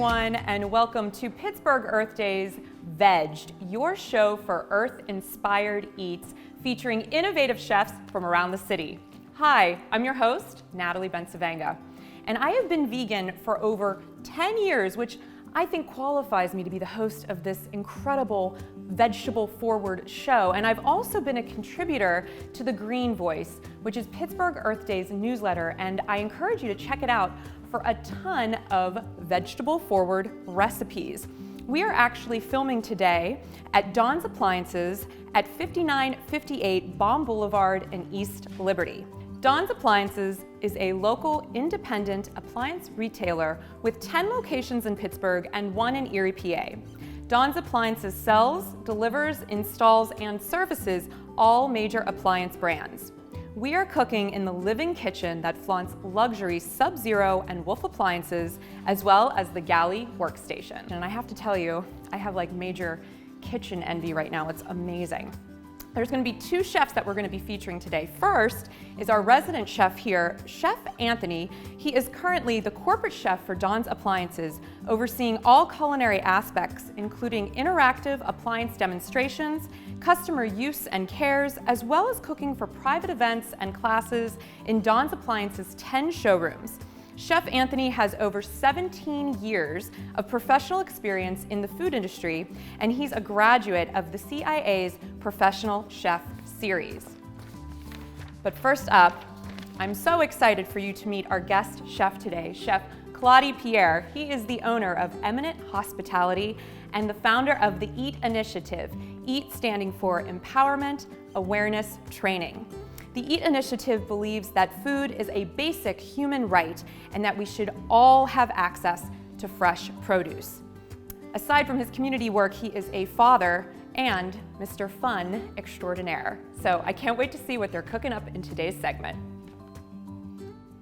everyone, and welcome to Pittsburgh Earth Day's VEGED, your show for Earth-inspired eats featuring innovative chefs from around the city. Hi, I'm your host, Natalie Bencivenga, and I have been vegan for over 10 years, which I think qualifies me to be the host of this incredible vegetable-forward show. And I've also been a contributor to The Green Voice, which is Pittsburgh Earth Day's newsletter, and I encourage you to check it out for a ton of vegetable-forward recipes. We are actually filming today at Dawn's Appliances at 5958 Baum Boulevard in East Liberty. Dawn's Appliances is a local independent appliance retailer with 10 locations in Pittsburgh and 1 in Erie, PA. Dawn's Appliances sells, delivers, installs, and services all major appliance brands. We are cooking in the living kitchen that flaunts luxury Sub-Zero and Wolf appliances, as well as the Galley workstation. And I have to tell you, I have like major kitchen envy right now. It's amazing. There's going to be 2 chefs that we're going to be featuring today. First is our resident chef here, Chef Anthony. He is currently the corporate chef for Dawn's Appliances, overseeing all culinary aspects, including interactive appliance demonstrations, customer use and cares, as well as cooking for private events and classes in Dawn's Appliances' 10 showrooms. Chef Anthony has over 17 years of professional experience in the food industry, and he's a graduate of the CIA's Professional Chef Series. But first up, I'm so excited for you to meet our guest chef today, Chef Claudy Pierre. He is the owner of Eminent Hospitality and the founder of the EAT Initiative, EAT standing for Empowerment, Awareness, Training. The EAT Initiative believes that food is a basic human right and that we should all have access to fresh produce. Aside from his community work, he is a father and Mr. Fun extraordinaire. So I can't wait to see what they're cooking up in today's segment.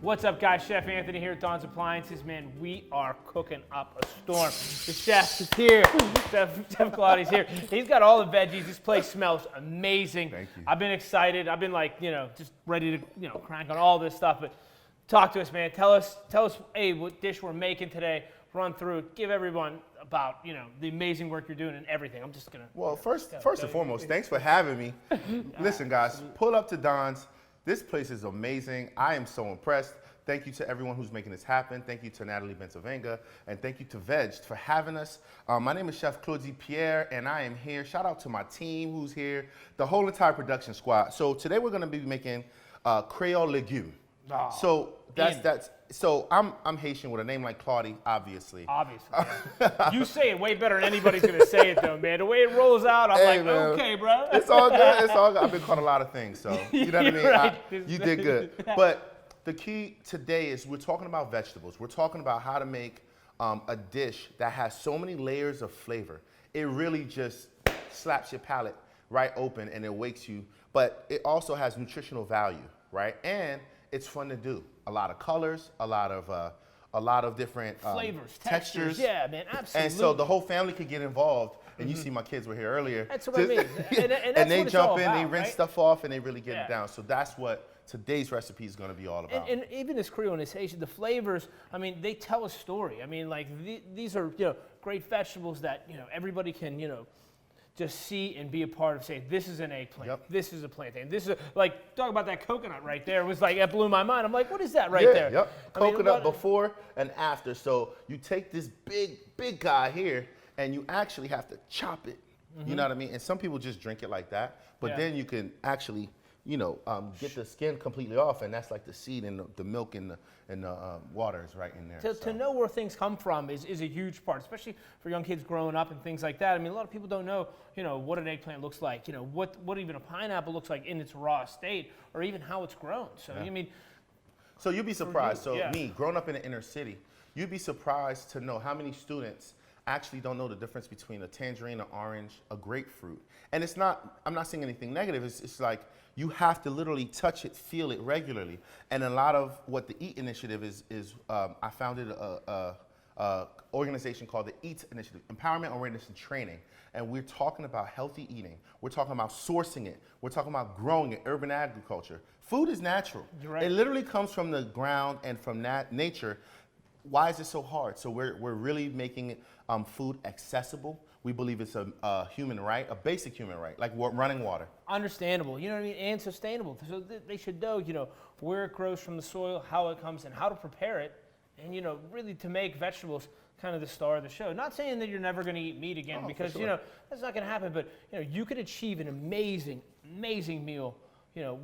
What's up, guys? Chef Anthony here at Dawn's Appliances. Man, we are cooking up a storm. The chef is here. Chef Claudy's here. He's got all the veggies. This place smells amazing. Thank you. I've been excited. I've been like, just ready to, crank on all this stuff. But talk to us, man. Tell us, hey, what dish we're making today. Run through it. Give everyone about, the amazing work you're doing and everything. I'm just gonna. Well, first and foremost, thanks for having me. Listen, guys, pull up to Dawn's. This place is amazing. I am so impressed. Thank you to everyone who's making this happen. Thank you to Natalie Bencivenga, and thank you to VEGED for having us. My name is Chef Claudy Pierre, and I am here. Shout out to my team who's here, the whole entire production squad. So today we're gonna be making Creole Legume. Oh, so so I'm Haitian with a name like Claudy, obviously. Obviously. Yeah. You say it way better than anybody's gonna say it though, man. The way it rolls out, I'm like, man, okay, bro. It's all good. It's all good. I've been called a lot of things, so you know what I mean. Right. You did good. But the key today is we're talking about vegetables. We're talking about how to make a dish that has so many layers of flavor. It really just slaps your palate right open and it wakes you. But it also has nutritional value, right? And it's fun to do. A lot of colors, a lot of different flavors, textures. Yeah, man, absolutely. And so the whole family could get involved. And you see my kids were here earlier. That's what I mean. And and they jump in, about, they rinse right? stuff off, and they really get it down. So that's what today's recipe is going to be all about. And even this Creole and this Haitian, the flavors, I mean, they tell a story. I mean, like these are great vegetables that everybody can just see and be a part of. Say, this is an eggplant. Yep. This is a plantain. This is like talk about that coconut right there. It was like it blew my mind. I'm like, what is that right there? Yep. Coconut before and after. So you take this big guy here, and you actually have to chop it. You know what I mean? And some people just drink it like that, but then you can actually, get the skin completely off, and that's like the seed and the milk and the water is right in there. To know where things come from is a huge part, especially for young kids growing up and things like that. I mean, a lot of people don't know, what an eggplant looks like, what even a pineapple looks like in its raw state, or even how it's grown. So I mean, so you'd be surprised. Me, growing up in the inner city, you'd be surprised to know how many students actually don't know the difference between a tangerine, an orange, a grapefruit. And it's not, I'm not saying anything negative, it's like you have to literally touch it, feel it regularly. And a lot of what the EAT Initiative is I founded a organization called the EAT Initiative, Empowerment, Awareness, and Training. And we're talking about healthy eating. We're talking about sourcing it. We're talking about growing it, urban agriculture. Food is natural. You're right. It literally comes from the ground and from nature. why is it so hard? So we're really making food accessible. We believe it's a human right, a basic human right, like running water. Understandable, you know what I mean, and sustainable. So they should know, where it grows from the soil, how it comes, and how to prepare it, and really to make vegetables kind of the star of the show. Not saying that you're never going to eat meat again, because sure. That's not going to happen. But you could achieve an amazing meal,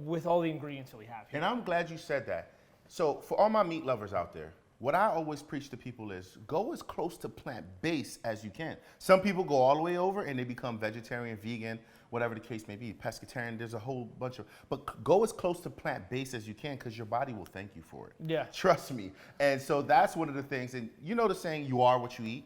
with all the ingredients that we have here. And I'm glad you said that. So for all my meat lovers out there, what I always preach to people is go as close to plant-based as you can. Some people go all the way over and they become vegetarian, vegan, whatever the case may be, pescatarian. There's a whole bunch of, but go as close to plant-based as you can, because your body will thank you for it. Yeah. Trust me. And so that's one of the things. And you know the saying, you are what you eat?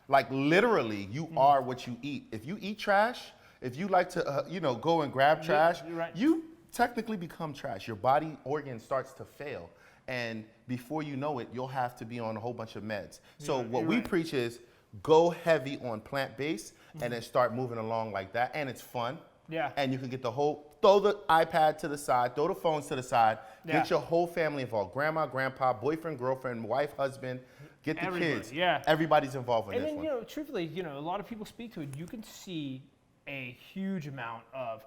Like literally, you are what you eat. If you eat trash, if you like to, go and grab trash, you're right. You technically become trash. Your body organ starts to fail. And before you know it, you'll have to be on a whole bunch of meds. So what we preach is go heavy on plant-based and then start moving along like that. And it's fun. Yeah. And you can get throw the iPad to the side, throw the phones to the side, get your whole family involved. Grandma, grandpa, boyfriend, girlfriend, wife, husband, get the kids. Yeah. Everybody's involved in this one. And then, truthfully, a lot of people speak to it. You can see a huge amount of,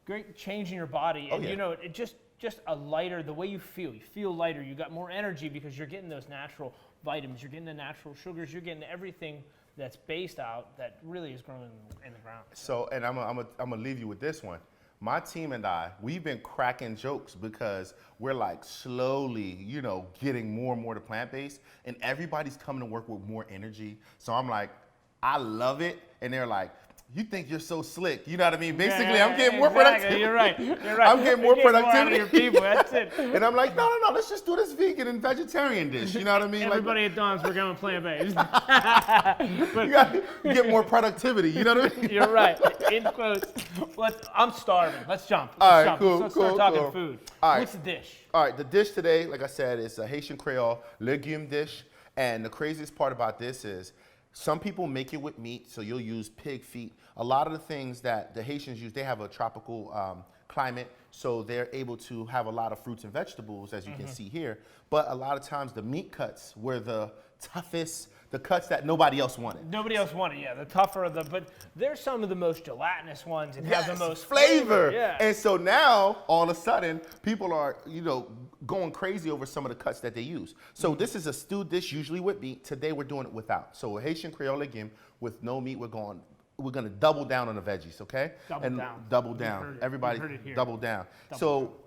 great change in your body. And, it just a lighter, the way you feel lighter. You got more energy because you're getting those natural vitamins, you're getting the natural sugars, you're getting everything that's based out that really is growing in the ground. So, and I'm gonna leave you with this one. My team and I, we've been cracking jokes because we're like slowly, getting more and more to plant-based, and everybody's coming to work with more energy. So I'm like, I love it, and they're like, you think you're so slick. You know what I mean? Basically, I'm getting more productivity. You're right. I'm getting more productivity. More out of your people. That's it. And I'm like, no, let's just do this vegan and vegetarian dish. You know what I mean? Everybody at Don's, we're going plant-based. You got to get more productivity. You know what I mean? You're right. In quotes. I'm starving. Let's jump. All right, cool, Let's start talking cool. food. All right. What's the dish? All right, the dish today, like I said, is a Haitian Creole Legume dish. And the craziest part about this is some people make it with meat, so you'll use pig feet. A lot of the things that the Haitians use, they have a tropical climate, so they're able to have a lot of fruits and vegetables, as you can see here. But a lot of times the meat cuts were the toughest, the cuts that nobody else wanted. Nobody else wanted, yeah. The tougher, but they're some of the most gelatinous ones and have the most flavor. Yeah. And so now, all of a sudden, people are, going crazy over some of the cuts that they use. So this is a stewed dish, usually with meat. Today we're doing it without. So a Haitian Creole Legume with no meat. We're going to double down on the veggies, okay? Double down. Everybody double down.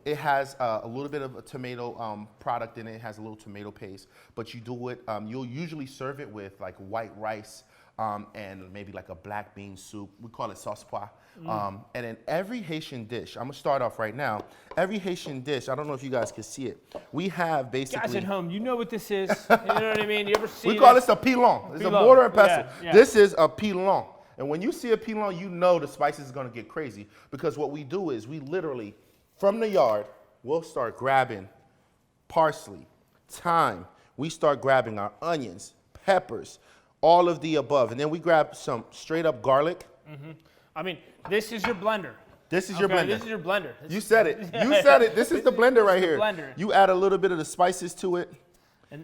It has a little bit of a tomato product in it. It has a little tomato paste. But you do it, you'll usually serve it with like white rice and maybe like a black bean soup. We call it sauce pois. And then every Haitian dish, I'm going to start off right now. Every Haitian dish, I don't know if you guys can see it. We have basically... Guys at home, you know what this is. You know what I mean? You ever see We call this a pilon. It's a mortar and pestle. Yeah. This is a pilon. And when you see a pilon, you know the spices is going to get crazy, because what we do is we literally, from the yard, we'll start grabbing parsley, thyme. We start grabbing our onions, peppers, all of the above. And then we grab some straight up garlic. I mean, this is your blender. This is your blender. This is your blender. You said it. You said it. This is the blender right here. Blender. You add a little bit of the spices to it.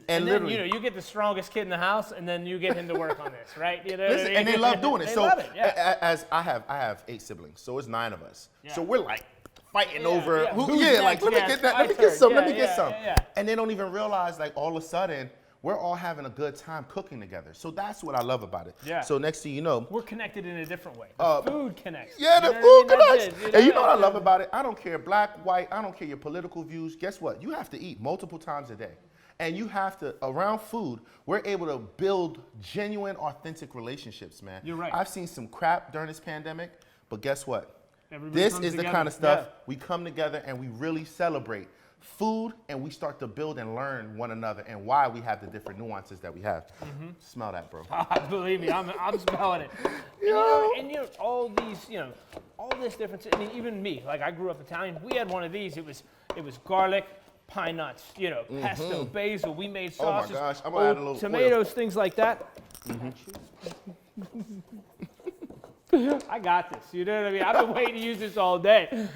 And then, you get the strongest kid in the house, and then you get him to work on this, right? Listen, and they love doing it. They so love it, yeah. As I have 8 siblings, so it's 9 of us. Yeah. So we're like fighting over let me get that, let me get some. Yeah. And they don't even realize, like, all of a sudden we're all having a good time cooking together. So that's what I love about it. Yeah. So next thing you know, we're connected in a different way. The food connects. Yeah, the food connects. And you know what I love about it? I don't care black, white, I don't care your political views. Guess what? You have to eat multiple times a day. And you have to, around food, we're able to build genuine, authentic relationships, man. You're right. I've seen some crap during this pandemic, but guess what? Everybody this comes is together. The kind of stuff we come together and we really celebrate food, and we start to build and learn one another and why we have the different nuances that we have. Smell that, bro. Believe me, I'm smelling it. And all these, all this difference. I mean, even me, like I grew up Italian. We had one of these. It was garlic, pine nuts, pesto, basil. We made sauces. Oh my gosh, I'm gonna add a little tomatoes, oil. things like that. I got this. You know what I mean? I've been waiting to use this all day.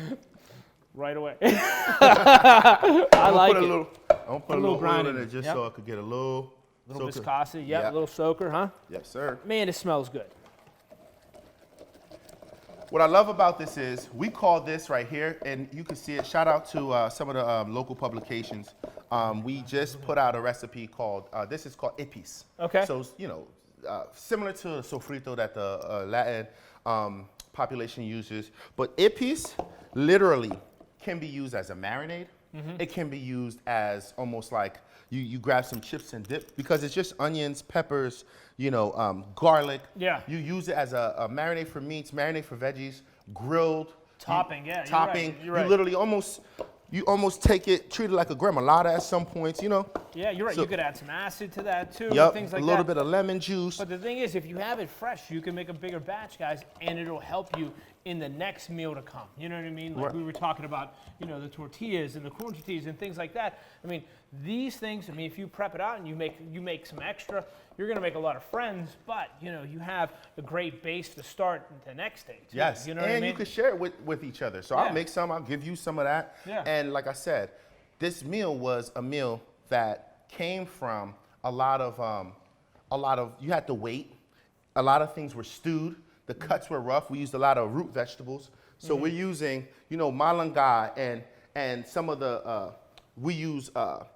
Right away. I like it. I'm gonna put a little oil in it just so I could get a little Little viscosity, a little soaker, huh? Yes, sir. Man, it smells good. What I love about this is we call this right here, and you can see it. Shout out to some of the local publications. We just put out a recipe called, this is called ipis. Okay. So, you know, similar to sofrito that the Latin population uses. But ipis literally can be used as a marinade. It can be used as almost like you grab some chips and dip, because it's just onions, peppers, you know, garlic. Yeah. You use it as a marinade for meats, marinade for veggies, grilled. Topping, Topping. You're right. You literally almost take it, treat it like a gremolata at some points, you know? Yeah, you're right. So, you could add some acid to that too, things like that. A little bit of lemon juice. But the thing is, if you have it fresh, you can make a bigger batch, guys, and it'll help you in the next meal to come. You know what I mean? Like we were talking about, you know, the tortillas and the corn tortillas and things like that. I mean, these things, I mean, if you prep it out and you make some extra, you're going to make a lot of friends, but, you know, you have a great base to start the next day, too. Yes, you know and what I mean? you can share it with each other. So I'll make some, I'll give you some of that. Yeah. And like I said, this meal was a meal that came from a lot of, you had to wait. A lot of things were stewed. The cuts were rough. We used a lot of root vegetables. So we're using, you know, malanga and some of the, we use the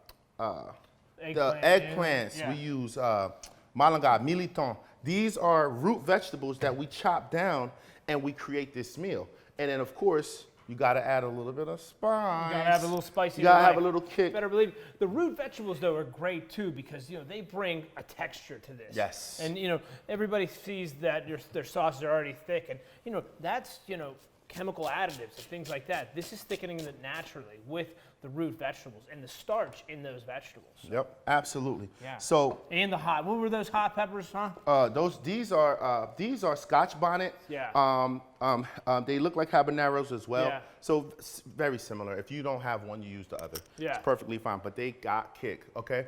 eggplants. Yeah. We use malanga, militon. These are root vegetables that we chop down and we create this meal. And then, of course, you got to add a little bit of spice. You got to have a little spicy. You got to have a little kick. Better believe it. The root vegetables, though, are great, too, because, you know, they bring a texture to this. Yes. And, you know, everybody sees that their sauces are already thick. And, you know, that's, you know, chemical additives and things like that. This is thickening it naturally with the root vegetables and the starch in those vegetables. Yep, absolutely. Yeah. So and the hot. What were those hot peppers, huh? these are Scotch bonnet. Yeah. They look like habaneros as well. Yeah. So very similar. If you don't have one, you use the other. Yeah. It's perfectly fine. But they got kick. Okay.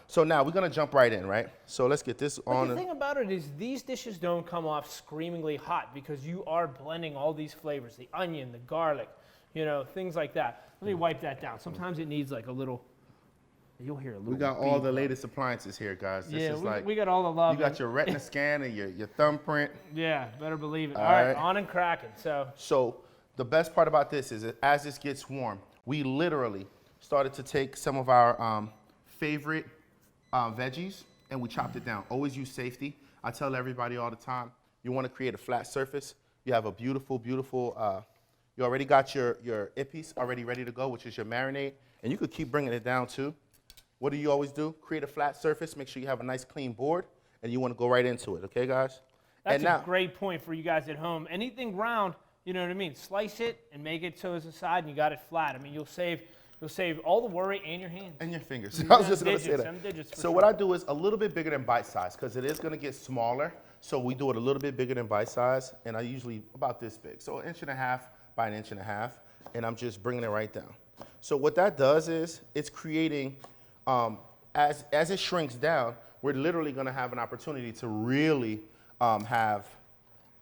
So now we're gonna jump right in, right? So let's get this on. But the thing about it is these dishes don't come off screamingly hot because you are blending all these flavors, the onion, the garlic, you know, things like that. Let me wipe that down. Sometimes it needs like a little, you'll hear a little. We got all the latest appliances here, guys. This is like, we got all the love. You got your retina scan and your thumbprint. Yeah, better believe it. All right, right, on and cracking. So the best part about this is that as this gets warm, we literally started to take some of our favorite veggies and we chopped it down. Always use safety. I tell everybody all the time, you want to create a flat surface. You have a beautiful, beautiful, you already got your ipis already ready to go, which is your marinade. And you could keep bringing it down too. What do you always do? Create a flat surface, make sure you have a nice clean board, and you want to go right into it, okay guys? That's a great point for you guys at home. Anything round, you know what I mean? Slice it and make it so it's a side and you got it flat. I mean, you'll save all the worry and your hands. And your fingers. I was just going to say that. Digits so what I do is a little bit bigger than bite size because it is going to get smaller. So we do it a little bit bigger than bite size, and I usually about this big. So 1.5 inches by 1.5 inches, and I'm just bringing it right down. So what that does is it's creating, as it shrinks down, we're literally going to have an opportunity to really have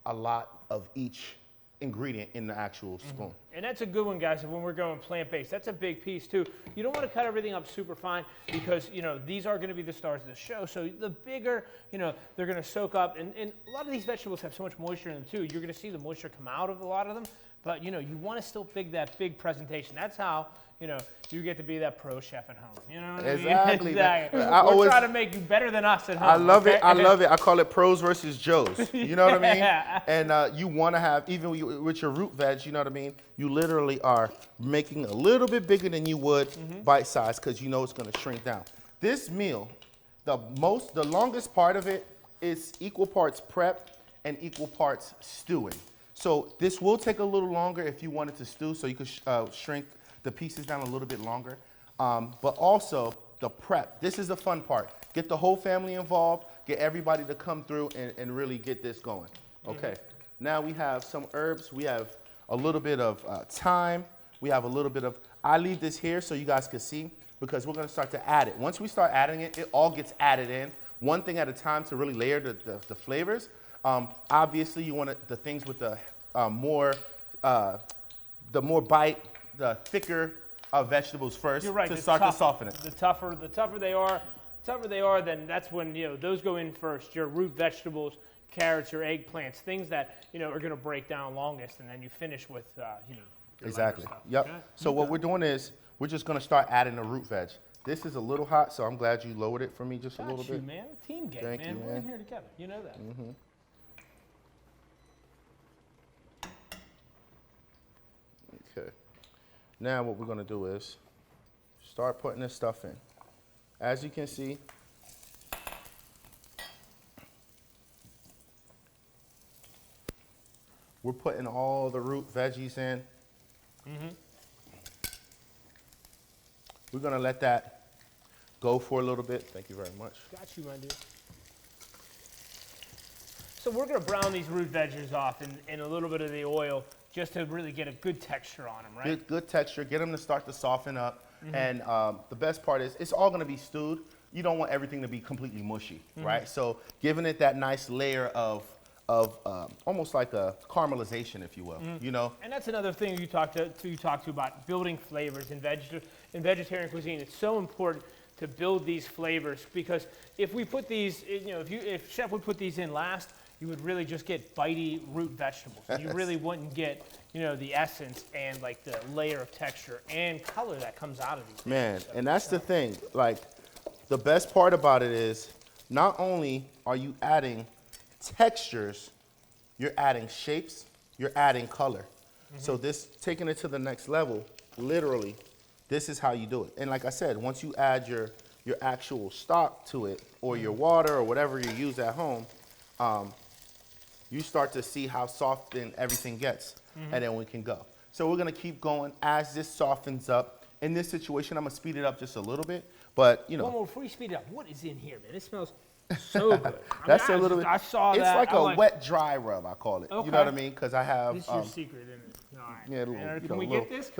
a lot of each ingredient in the actual spoon. And that's a good one, guys, when we're going plant-based. That's a big piece, too. You don't want to cut everything up super fine because, you know, these are going to be the stars of the show. So the bigger, you know, they're going to soak up. And a lot of these vegetables have so much moisture in them, too. You're going to see the moisture come out of a lot of them. But, you know, you want to still pick that big presentation. That's how, you know, you get to be that pro chef at home. You know what I mean? Exactly. We're trying to make you better than us at home. I love it. I love it. I call it pros versus Joes. You know what I mean? Yeah. And you want to have, even with your root veg, you know what I mean? You literally are making a little bit bigger than you would bite size because you know it's going to shrink down. This meal, the longest part of it is equal parts prep and equal parts stewing. So this will take a little longer if you wanted to stew, so you could shrink the pieces down a little bit longer. But also the prep. This is the fun part. Get the whole family involved, get everybody to come through and really get this going. Okay, now we have some herbs. We have a little bit of thyme. We have a little bit of, I leave this here so you guys can see because we're gonna start to add it. Once we start adding it, it all gets added in, one thing at a time to really layer the flavors. Obviously, you want the things with the more bite, the thicker vegetables first. You're right, to start to soften it. The tougher they are, tougher they are, then that's when, those go in first. Your root vegetables, carrots, your eggplants, things that, are going to break down longest, and then you finish with, your Exactly. lighter stuff. Yep. Okay. So what we're doing is we're just going to start adding the root veg. This is a little hot, so I'm glad you lowered it for me just a little bit. Man. Team game, Thank man. you, We're in man. here together. You know that. Okay. Now what we're going to do is start putting this stuff in. As you can see, we're putting all the root veggies in. We're going to let that go for a little bit. Thank you very much. Got you, my dude. So we're going to brown these root veggies off in a little bit of the oil just to really get a good texture on them, right? Good texture. Get them to start to soften up. And the best part is it's all going to be stewed. You don't want everything to be completely mushy, right? So giving it that nice layer of almost like a caramelization, if you will, And that's another thing you talked to about building flavors in vegetarian cuisine. It's so important to build these flavors, because if we put these, if Chef would put these in last, you would really just get bitey root vegetables. And you really wouldn't get, the essence and like the layer of texture and color that comes out of these. Man, and that's the thing. Like, the best part about it is not only are you adding textures, you're adding shapes, you're adding color. So this, taking it to the next level, literally, this is how you do it. And like I said, once you add your actual stock to it, or your water, or whatever you use at home, you start to see how soft and everything gets, and then we can go. So we're gonna keep going as this softens up. In this situation, I'm gonna speed it up just a little bit, but One more before you speed it up. What is in here, man? It smells so good. that's a little bit. I saw it's that. like a wet dry rub, I call it. You know what I mean? Because I have. This is your secret, isn't it? All right. Yeah, a little, Can we little, get this?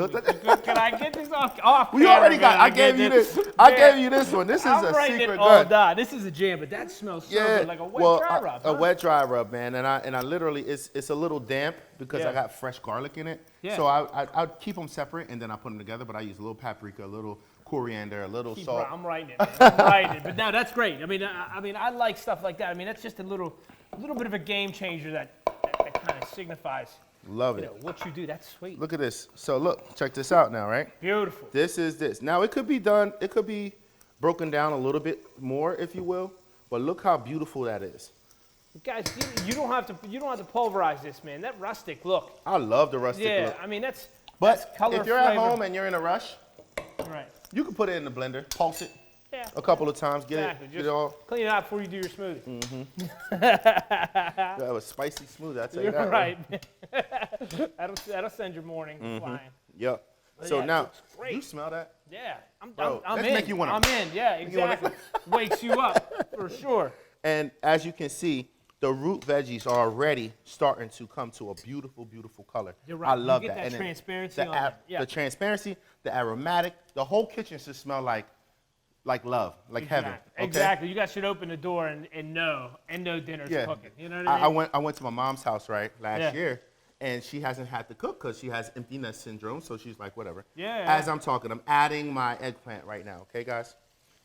Can I get this off? We already got. I gave you this. I gave you this one. This is I'm a writing secret it all gun. down. This is a jam, but that smells so good, like a wet dry rub. A wet dry rub, man, and I literally it's a little damp because I got fresh garlic in it. Yeah. So I keep them separate and then I put them together. But I use a little paprika, a little coriander, a little salt. I'm writing it, man. I'm writing it. But no, that's great. I mean, I like stuff like that. I mean, that's just a little bit of a game changer that kind of signifies. Love it. What you do. That's sweet. Look at this. So look, check this out now, right? Beautiful. This is this. Now it could be done. It could be broken down a little bit more, if you will. But look how beautiful that is. Guys, you don't have to pulverize this, man. That rustic look. I love the rustic look. Yeah, I mean that's color. If you're at home and you're in a rush, right, you can put it in the blender, pulse it a couple of times, get it all. Clean it out before you do your smoothie. You have a spicy smoothie, I tell you that. Right. that'll send your morning flying. Yep. But So yeah, it now, looks great. you smell that? Yeah, Bro, I'm let's in. make you one of I'm them. in. Yeah, exactly. Wakes you up for sure. And as you can see, the root veggies are already starting to come to a beautiful, beautiful color. You're right. I love you get that. that And transparency on it. Yeah. The transparency, the aromatic, the whole kitchen should smell like love, like heaven. Okay? Exactly. You guys should open the door and know dinner's cooking. You know what I mean? I went to my mom's house last year, and she hasn't had to cook because she has empty nest syndrome. So she's like, whatever. Yeah. As I'm talking, I'm adding my eggplant right now. Okay, guys.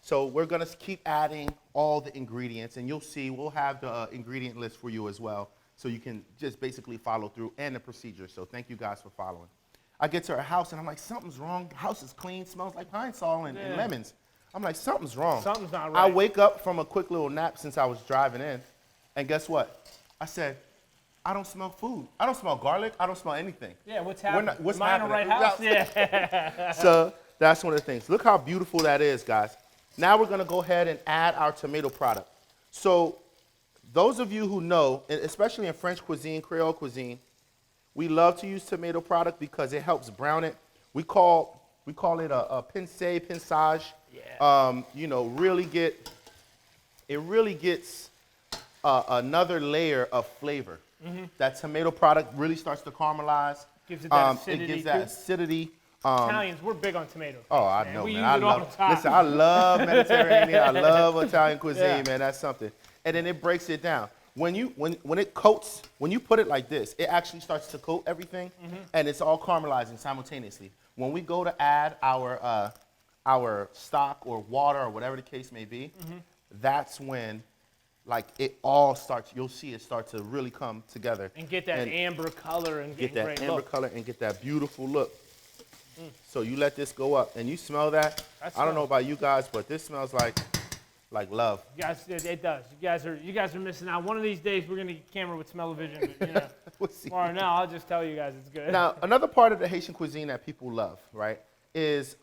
So we're gonna keep adding all the ingredients, and you'll see we'll have the ingredient list for you as well, so you can just basically follow through and the procedure. So thank you guys for following. I get to her house and I'm like, something's wrong. The house is clean, smells like pine sol and lemons. I'm like, something's wrong. Something's not right. I wake up from a quick little nap since I was driving in, and guess what? I said, I don't smell food. I don't smell garlic. I don't smell anything. Yeah, what's happening? What's Am I in the right happening? house? Yeah. So that's one of the things. Look how beautiful that is, guys. Now we're gonna go ahead and add our tomato product. So those of you who know, and especially in French cuisine, Creole cuisine, we love to use tomato product because it helps brown it. We call it a pinçage. Yeah. It really gets another layer of flavor. That tomato product really starts to caramelize. Gives it that acidity. It gives that acidity. Italians, we're big on tomatoes. Oh, I know, we man. use it all the time. Listen, I love Mediterranean. I love Italian cuisine, Yeah. man. That's something. And then it breaks it down. When it coats, when you put it like this, it actually starts to coat everything, and it's all caramelizing simultaneously. When we go to add our our stock or water or whatever the case may be, that's when like it all starts, you'll see it start to really come together. And get that amber color and get that amber color and get that beautiful look. So you let this go up and you smell that. I don't know about you guys, but this smells like love. You guys, it does. You guys are missing out. One of these days we're gonna get a camera with smell-o-vision. But, you know, We'll see. or now I'll just tell you guys it's good. Now, another part of the Haitian cuisine that people love, right, is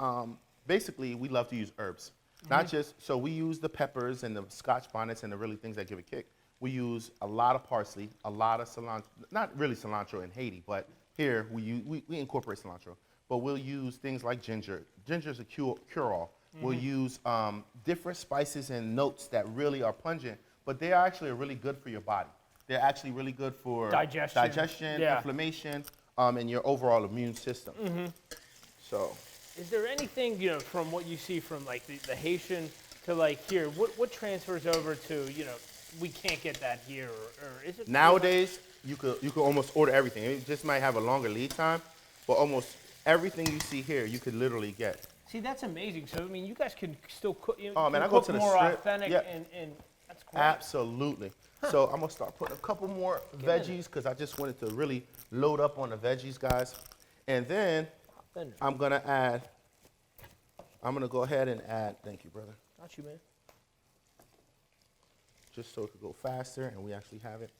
basically we love to use herbs. Not just, so we use the peppers and the scotch bonnets and the really things that give a kick. We use a lot of parsley, a lot of cilantro, not really cilantro in Haiti, but here we incorporate cilantro. But we'll use things like ginger. Ginger's a cure-all. We'll use different spices and notes that really are pungent, but they are actually really good for your body. They're actually really good for digestion, inflammation, and your overall immune system. So, is there anything, you know, from what you see from like the Haitian to like here, what transfers over to, you know, we can't get that here, or is it? Nowadays, you could almost order everything. It just might have a longer lead time, but almost everything you see here, you could literally get. See, that's amazing. So, I mean, you guys can still cook, you I go cook to the more strip. authentic, and that's great. Absolutely. So I'm gonna start putting a couple more veggies because I just wanted to really load up on the veggies, guys. And then I'm gonna go ahead and add, thank you, brother. Got you, man. Just so it could go faster and we actually have it.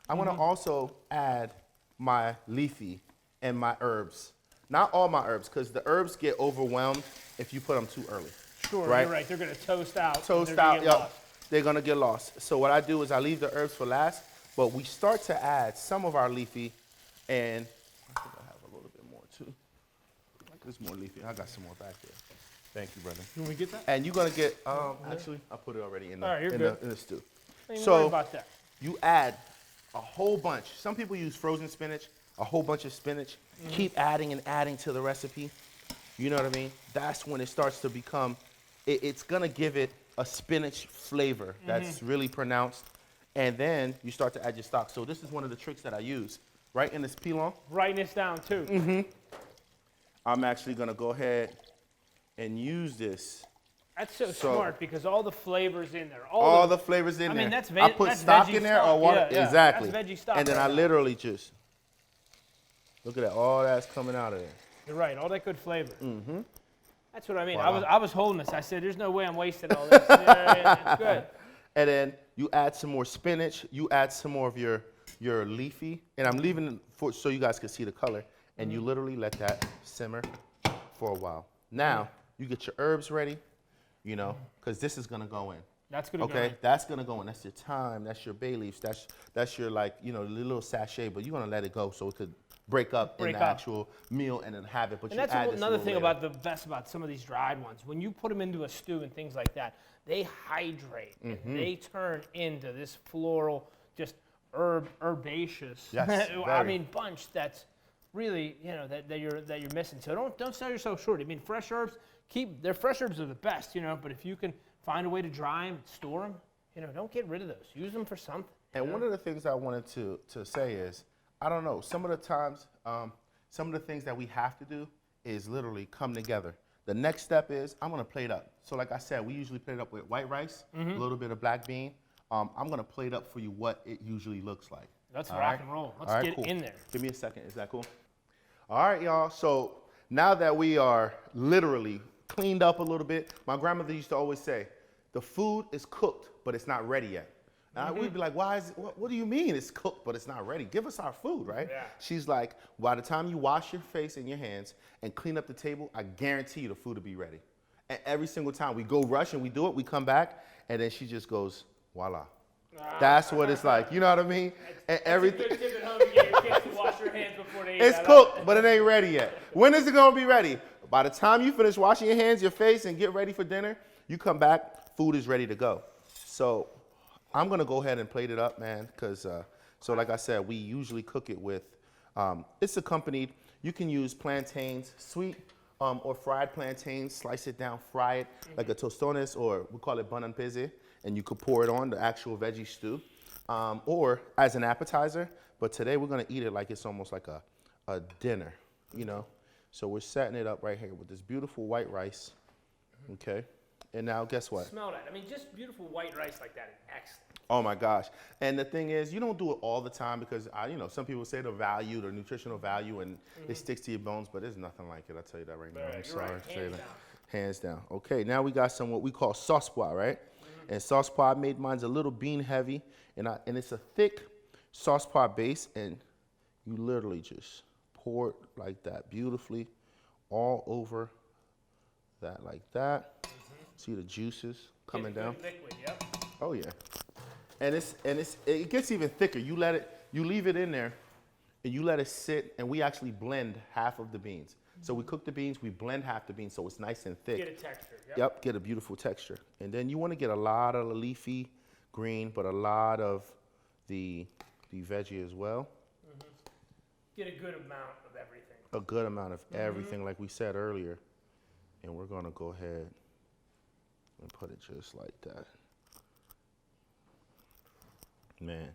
I'm gonna also add my leafy and my herbs. Not all my herbs, because the herbs get overwhelmed if you put them too early. Sure, right? You're right. They're gonna toast out. Yep. They're gonna get lost. So what I do is I leave the herbs for last, but we start to add some of our leafy, and I think I have a little bit more too. There's more leafy. I got some more back there. Thank you, brother. Can we get that? And you're gonna get, actually, I put it already in the stew. So about that. You add a whole bunch. Some people use frozen spinach, a whole bunch of spinach. Keep adding and adding to the recipe. You know what I mean? That's when it starts to become, it's gonna give it a spinach flavor that's really pronounced. And then you start to add your stock. So this is one of the tricks that I use. Right in this pilon. Writing this down too. I'm actually gonna go ahead and use this. That's so smart because all the flavors in there. All the flavors in there. I mean, I put stock in there or water. Yeah, exactly. That's veggie stock. And then I literally just, look at that, all that's coming out of there. You're right, all that good flavor. That's what I mean. Wow. I was holding this. I said, there's no way I'm wasting all this. It's good. And then you add some more spinach. You add some more of your leafy. And I'm leaving it so you guys can see the color. And you literally let that simmer for a while. Now, you get your herbs ready, you know, because this is going to go in. That's going to go in. Okay, that's going to go in. That's your thyme. That's your bay leaves. That's your, like, you know, little sachet. But you're going to let it go so it could break up in the actual meal and then have it. But and you that's add another thing about the best about some of these dried ones. When you put them into a stew and things like that, they hydrate. And they turn into this floral, just herbaceous. Yes, I mean, bunch that's really, you know, that you're missing. So don't sell yourself short. I mean, fresh herbs, their fresh herbs are the best, you know. But if you can find a way to dry them, store them, you know, don't get rid of those. Use them for something. And one of the things I wanted to say is, I don't know, some of the times, some of the things that we have to do is literally come together. The next step is, I'm gonna plate up. So like I said, we usually plate up with white rice, a little bit of black bean. I'm gonna plate up for you what it usually looks like. Let's rock and roll. Let's get in there. Give me a second, is that cool? All right, y'all, so now that we are literally cleaned up a little bit, my grandmother used to always say, the food is cooked, but it's not ready yet. And we'd be like, why is it, what do you mean it's cooked, but it's not ready? Give us our food, right? Yeah. She's like, by the time you wash your face and your hands and clean up the table, I guarantee you the food will be ready. And every single time we go rush and we do it, we come back, and then she just goes, voila. That's what it's like. You know what I mean? And everything. It's a good tip at home to get your kids to wash their hands before they eat. It's cooked, but it ain't ready yet. When is it gonna be ready? By the time you finish washing your hands, your face, and get ready for dinner, you come back, food is ready to go. So I'm gonna go ahead and plate it up, man, because so like I said, we usually cook it with, it's accompanied, you can use plantains, sweet or fried plantains, slice it down, fry it like a tostones, or we call it banan peze, and you could pour it on the actual veggie stew, or as an appetizer, but today we're gonna eat it like it's almost like a dinner, you know? So we're setting it up right here with this beautiful white rice. Okay. And now guess what? Smell that. I mean, just beautiful white rice like that is excellent. Oh my gosh. And the thing is, you don't do it all the time because some people say the value, the nutritional value, and it sticks to your bones, but there's nothing like it. I'll tell you that right now. I'm sorry to say that. Hands down. Okay, now we got some what we call sauce pois, right? And sauce pois, I made mine's a little bean heavy, and it's a thick sauce pois base, and you literally just pour it like that beautifully all over that like that. See the juices coming down? Liquid, yep. Oh yeah. And it gets even thicker. You leave it in there, and you let it sit, and we actually blend half of the beans. So we cook the beans, we blend half the beans, so it's nice and thick. Get a texture. Yep, get a beautiful texture. And then you want to get a lot of the leafy green, but a lot of the veggie as well. Get a good amount of everything. A good amount of everything, like we said earlier. And we're gonna go ahead and put it just like that. Man.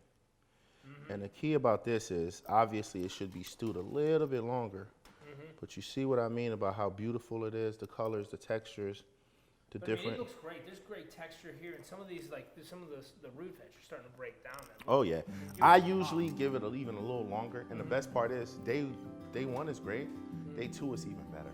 And the key about this is, obviously it should be stewed a little bit longer. But you see what I mean about how beautiful it is, the colors, the textures, the different. I mean, it looks great. There's great texture here, and some of these, like some of the root veg, are starting to break down. Oh yeah, I usually give it even a little longer, and the best part is day one is great, day 2 is even better.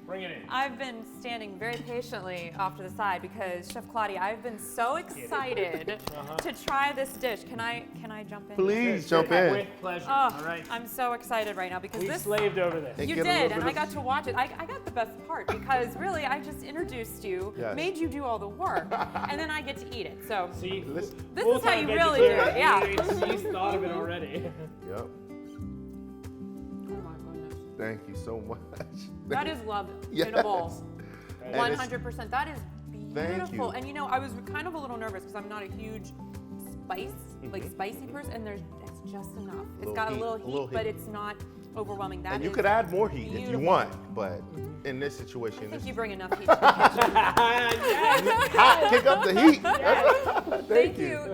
Bring it in. I've been standing very patiently off to the side because Chef Claudy, I've been so excited to try this dish. Can I jump in? Please jump in. With pleasure. Oh, All right. I'm so excited right now because We this slaved over this. you did, and I got to watch it. I got the best part because really I just introduced you, made you do all the work, and then I get to eat it. So See, this is how you really do it. Yeah. She's thought of it already. Yep. Thank you so much. That is love in a bowl. 100%. That is beautiful. And I was kind of a little nervous because I'm not a huge spicy person, and it's just enough. It's got a little heat, but it's not overwhelming. And you could add more heat if you want, but in this situation, I think you bring enough heat to the kitchen. Hot, kick up the heat.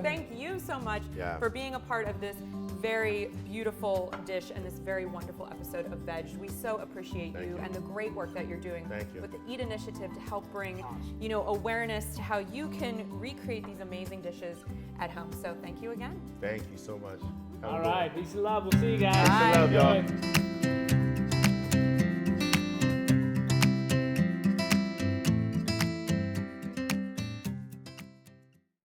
Thank you so much for being a part of this very beautiful dish and this very wonderful episode of VEGED. We so appreciate you and the great work that you're doing with the EAT initiative to help bring, awareness to how you can recreate these amazing dishes at home. So thank you again. Thank you so much. All right, peace and love. We'll see you guys. Peace and love, y'all.